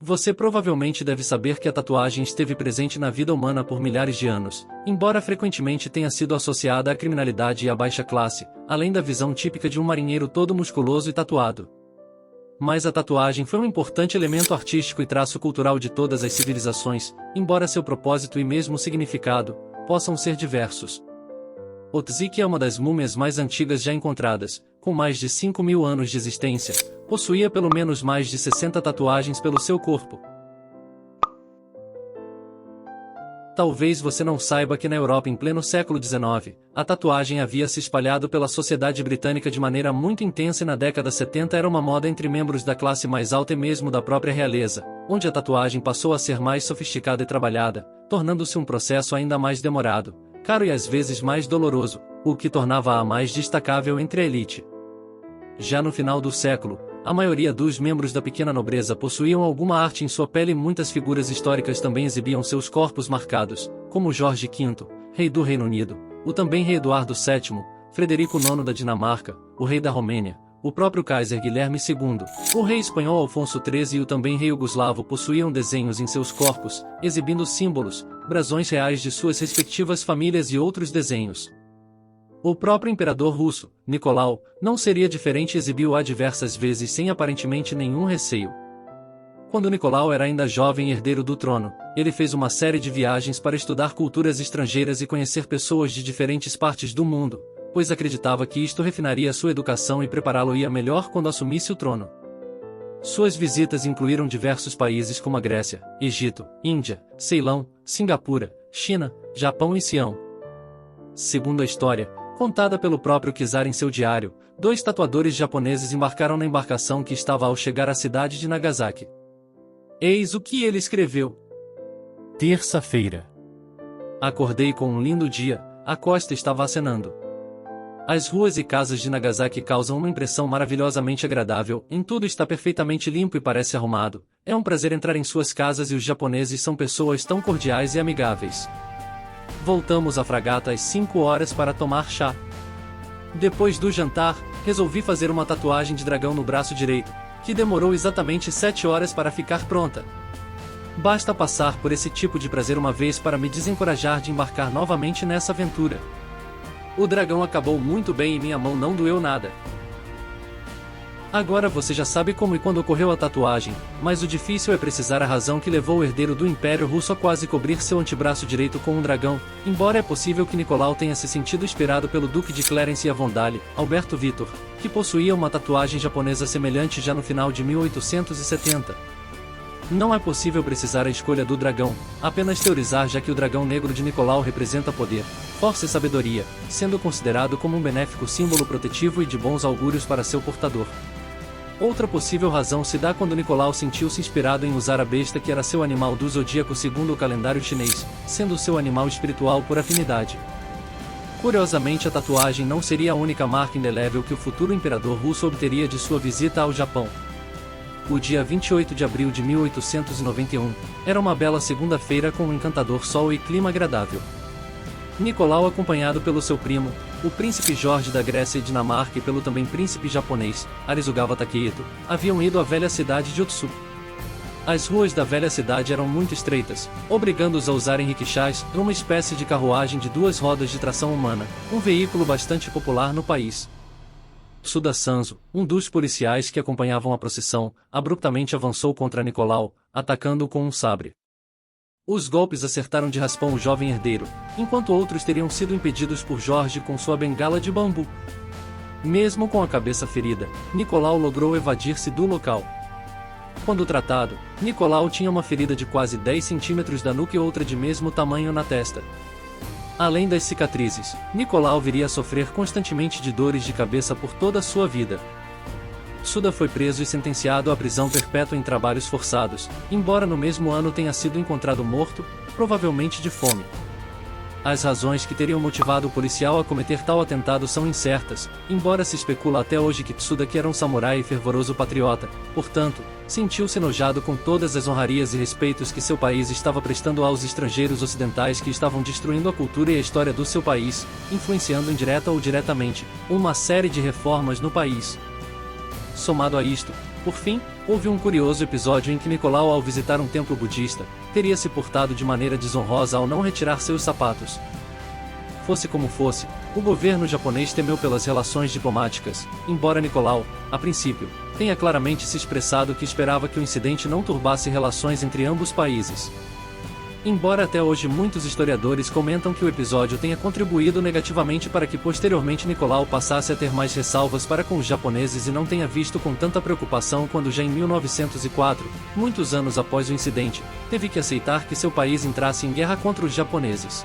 Você provavelmente deve saber que a tatuagem esteve presente na vida humana por milhares de anos, embora frequentemente tenha sido associada à criminalidade e à baixa classe, além da visão típica de um marinheiro todo musculoso e tatuado. Mas a tatuagem foi um importante elemento artístico e traço cultural de todas as civilizações, embora seu propósito e mesmo significado possam ser diversos. O Tzik é uma das múmias mais antigas já encontradas, com mais de 5.000 anos de existência, possuía pelo menos mais de 60 tatuagens pelo seu corpo. Talvez você não saiba que na Europa em pleno século XIX, a tatuagem havia se espalhado pela sociedade britânica de maneira muito intensa e na década 70 era uma moda entre membros da classe mais alta e mesmo da própria realeza, onde a tatuagem passou a ser mais sofisticada e trabalhada, tornando-se um processo ainda mais demorado, caro e às vezes mais doloroso, o que tornava-a mais destacável entre a elite. Já no final do século, a maioria dos membros da pequena nobreza possuíam alguma arte em sua pele e muitas figuras históricas também exibiam seus corpos marcados, como Jorge V, rei do Reino Unido, o também rei Eduardo VII, Frederico IX da Dinamarca, o rei da Romênia, o próprio Kaiser Guilherme II, o rei espanhol Alfonso XIII e o também rei iugoslavo possuíam desenhos em seus corpos, exibindo símbolos, brasões reais de suas respectivas famílias e outros desenhos. O próprio imperador russo, Nicolau, não seria diferente e exibiu-a diversas vezes sem aparentemente nenhum receio. Quando Nicolau era ainda jovem e herdeiro do trono, ele fez uma série de viagens para estudar culturas estrangeiras e conhecer pessoas de diferentes partes do mundo, pois acreditava que isto refinaria sua educação e prepará-lo-ia melhor quando assumisse o trono. Suas visitas incluíram diversos países como a Grécia, Egito, Índia, Ceilão, Singapura, China, Japão e Sião. Segundo a história, contada pelo próprio Kizar em seu diário, 2 tatuadores japoneses embarcaram na embarcação que estava ao chegar à cidade de Nagasaki. Eis o que ele escreveu. Terça-feira. Acordei com um lindo dia, a costa estava acenando. As ruas e casas de Nagasaki causam uma impressão maravilhosamente agradável, em tudo está perfeitamente limpo e parece arrumado. É um prazer entrar em suas casas e os japoneses são pessoas tão cordiais e amigáveis. Voltamos à fragata às 5 horas para tomar chá. Depois do jantar, resolvi fazer uma tatuagem de dragão no braço direito, que demorou exatamente 7 horas para ficar pronta. Basta passar por esse tipo de prazer uma vez para me desencorajar de embarcar novamente nessa aventura. O dragão acabou muito bem e minha mão não doeu nada. Agora você já sabe como e quando ocorreu a tatuagem, mas o difícil é precisar a razão que levou o herdeiro do Império Russo a quase cobrir seu antebraço direito com um dragão, embora é possível que Nicolau tenha se sentido inspirado pelo Duque de Clarence e Avondale, Alberto Vitor, que possuía uma tatuagem japonesa semelhante já no final de 1870. Não é possível precisar a escolha do dragão, apenas teorizar já que o dragão negro de Nicolau representa poder, força e sabedoria, sendo considerado como um benéfico símbolo protetivo e de bons augúrios para seu portador. Outra possível razão se dá quando Nicolau sentiu-se inspirado em usar a besta que era seu animal do zodíaco segundo o calendário chinês, sendo seu animal espiritual por afinidade. Curiosamente, a tatuagem não seria a única marca indelével que o futuro imperador russo obteria de sua visita ao Japão. O dia 28 de abril de 1891 era uma bela segunda-feira com um encantador sol e clima agradável. Nicolau, acompanhado pelo seu primo, o príncipe Jorge da Grécia e Dinamarca e pelo também príncipe japonês, Arisugawa Takehito, haviam ido à velha cidade de Otsu. As ruas da velha cidade eram muito estreitas, obrigando-os a usarem riquixás, uma espécie de carruagem de 2 rodas de tração humana, um veículo bastante popular no país. Suda Sanzo, um dos policiais que acompanhavam a procissão, abruptamente avançou contra Nicolau, atacando-o com um sabre. Os golpes acertaram de raspão o jovem herdeiro, enquanto outros teriam sido impedidos por Jorge com sua bengala de bambu. Mesmo com a cabeça ferida, Nicolau logrou evadir-se do local. Quando tratado, Nicolau tinha uma ferida de quase 10 centímetros da nuca e outra de mesmo tamanho na testa. Além das cicatrizes, Nicolau viria a sofrer constantemente de dores de cabeça por toda a sua vida. Suda foi preso e sentenciado à prisão perpétua em trabalhos forçados, embora no mesmo ano tenha sido encontrado morto, provavelmente de fome. As razões que teriam motivado o policial a cometer tal atentado são incertas, embora se especula até hoje que Tsuda, que era um samurai e fervoroso patriota, portanto, sentiu-se enojado com todas as honrarias e respeitos que seu país estava prestando aos estrangeiros ocidentais que estavam destruindo a cultura e a história do seu país, influenciando indireta ou diretamente uma série de reformas no país. Somado a isto, por fim, Houve um curioso episódio em que Nicolau, ao visitar um templo budista, teria se portado de maneira desonrosa ao não retirar seus sapatos. Fosse como fosse, o governo japonês temeu pelas relações diplomáticas, embora Nicolau, a princípio, tenha claramente se expressado que esperava que o incidente não turbasse relações entre ambos países. Embora até hoje muitos historiadores comentam que o episódio tenha contribuído negativamente para que posteriormente Nicolau passasse a ter mais ressalvas para com os japoneses e não tenha visto com tanta preocupação quando já em 1904, muitos anos após o incidente, teve que aceitar que seu país entrasse em guerra contra os japoneses.